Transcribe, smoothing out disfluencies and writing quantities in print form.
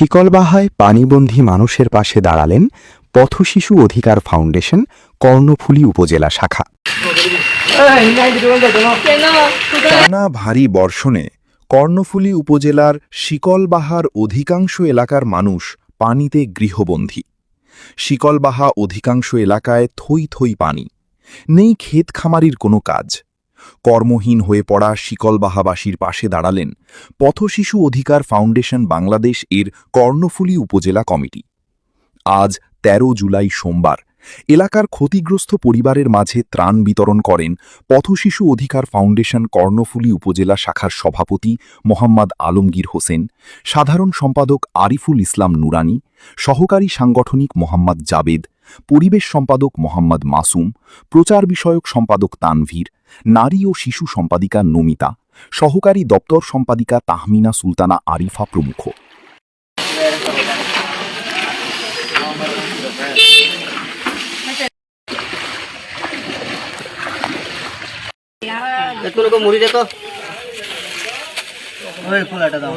শিকলবাহায় পানিবন্দী মানুষের পাশে দাঁড়ালেন পথশিশু অধিকার ফাউন্ডেশন কর্ণফুলী উপজেলা শাখা। টানা ভারী বর্ষণে কর্ণফুলী উপজেলার শিকলবাহার অধিকাংশ এলাকার মানুষ পানিতে গৃহবন্দী। শিকলবাহা অধিকাংশ এলাকায় থই থই পানি, নেই ক্ষেত খামারির কোনো কাজ। কর্মহীন হয়ে পড়া শিকলবাহাবাসীর পাশে দাঁড়ালেন পথশিশু অধিকার ফাউন্ডেশন বাংলাদেশ এর কর্ণফুলী উপজেলা কমিটি। আজ ১৩ জুলাই সোমবার এলাকার ক্ষতিগ্রস্ত পরিবারের মাঝে ত্রাণ বিতরণ করেন পথশিশু অধিকার ফাউন্ডেশন কর্ণফুলী উপজেলা শাখার সভাপতি মোহাম্মদ আলমগীর হোসেন, সাধারণ সম্পাদক আরিফুল ইসলাম নুরানী, সহকারী সাংগঠনিক মোহাম্মদ জাবেদ, পরিবেশ সম্পাদক মোহাম্মদ মাসুম, প্রচার বিষয়ক সম্পাদক তানভীর, নারী ও শিশু সম্পাদিকা নমিতা, সহকারী দপ্তর সম্পাদিকা তাহমিনা সুলতানা আরিফা প্রমুখ। মুড়ি দে তো ওই খোলাটা দাও।